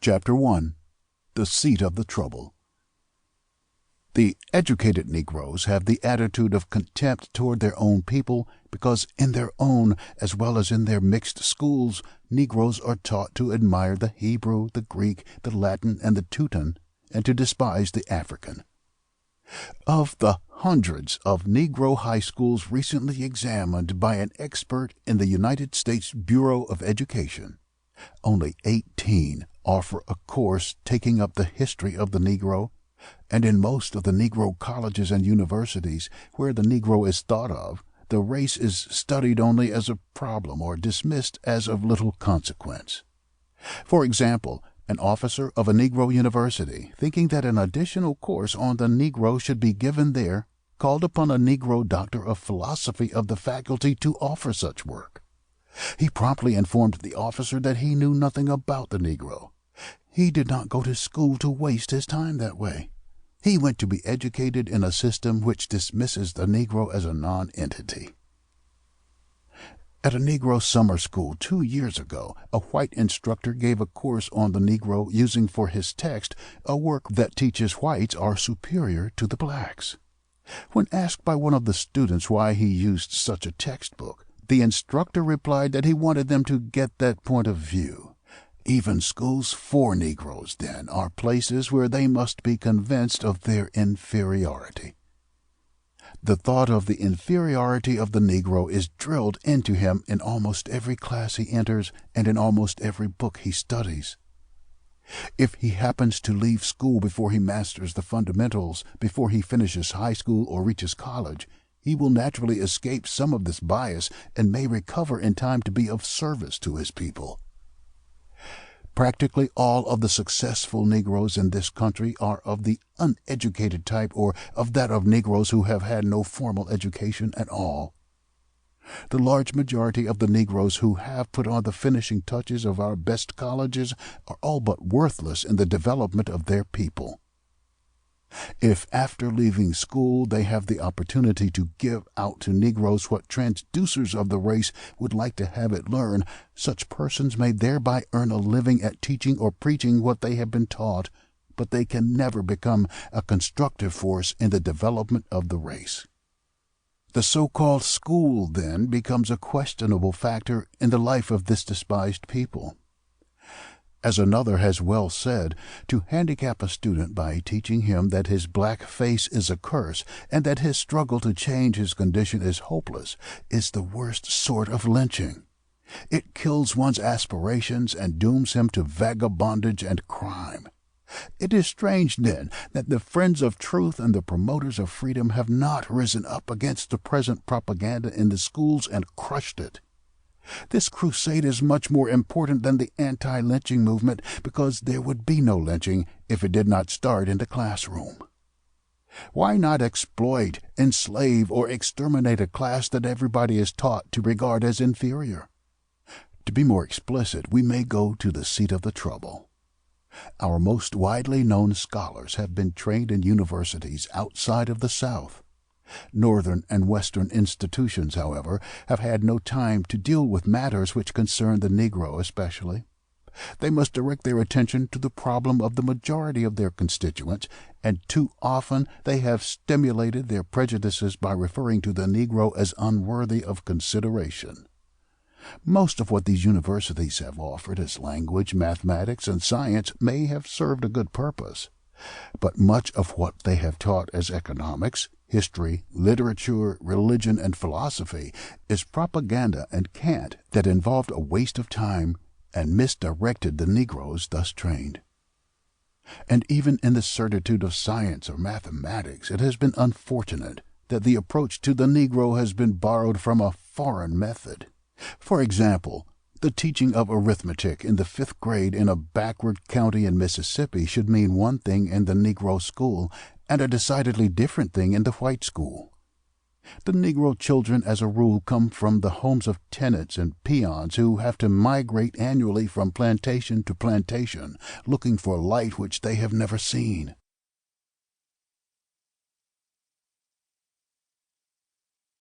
Chapter 1. The Seat of the Trouble. The educated Negroes have the attitude of contempt toward their own people because in their own, as well as in their mixed schools, Negroes are taught to admire the Hebrew, the Greek, the Latin, and the Teuton, and to despise the African. Of the hundreds of Negro high schools recently examined by an expert in the United States Bureau of Education, only 18 offer a course taking up the history of the Negro, and in most of the Negro colleges and universities where the Negro is thought of, the race is studied only as a problem or dismissed as of little consequence. For example, an officer of a Negro university, thinking that an additional course on the Negro should be given there, called upon a Negro doctor of philosophy of the faculty to offer such work. He promptly informed the officer that he knew nothing about the Negro. He did not go to school to waste his time that way. He went to be educated in a system which dismisses the Negro as a non-entity. At a Negro summer school 2 years ago, a white instructor gave a course on the Negro using for his text a work that teaches whites are superior to the blacks. When asked by one of the students why he used such a textbook, the instructor replied that he wanted them to get that point of view. Even schools for Negroes, then, are places where they must be convinced of their inferiority. The thought of the inferiority of the Negro is drilled into him in almost every class he enters and in almost every book he studies. If he happens to leave school before he masters the fundamentals, before he finishes high school or reaches college, he will naturally escape some of this bias and may recover in time to be of service to his people. Practically all of the successful Negroes in this country are of the uneducated type or of that of Negroes who have had no formal education at all. The large majority of the Negroes who have put on the finishing touches of our best colleges are all but worthless in the development of their people. If after leaving school they have the opportunity to give out to Negroes what transducers of the race would like to have it learn, such persons may thereby earn a living at teaching or preaching what they have been taught, but they can never become a constructive force in the development of the race. The so-called school, then, becomes a questionable factor in the life of this despised people. As another has well said, to handicap a student by teaching him that his black face is a curse and that his struggle to change his condition is hopeless is the worst sort of lynching. It kills one's aspirations and dooms him to vagabondage and crime. It is strange, then, that the friends of truth and the promoters of freedom have not risen up against the present propaganda in the schools and crushed it. This crusade is much more important than the anti-lynching movement because there would be no lynching if it did not start in the classroom. Why not exploit, enslave, or exterminate a class that everybody is taught to regard as inferior? To be more explicit, we may go to the seat of the trouble. Our most widely known scholars have been trained in universities outside of the South. Northern and Western institutions, however, have had no time to deal with matters which concern the Negro especially. They must direct their attention to the problem of the majority of their constituents, and too often they have stimulated their prejudices by referring to the Negro as unworthy of consideration. Most of what these universities have offered as language, mathematics, and science may have served a good purpose, but much of what they have taught as economics, history, literature, religion, and philosophy is propaganda and cant that involved a waste of time and misdirected the Negroes thus trained. And even in the certitude of science or mathematics, it has been unfortunate that the approach to the Negro has been borrowed from a foreign method. For example, the teaching of arithmetic in the 5th grade in a backward county in Mississippi should mean one thing in the Negro school and a decidedly different thing in the white school. The Negro children as a rule come from the homes of tenants and peons who have to migrate annually from plantation to plantation, looking for light which they have never seen.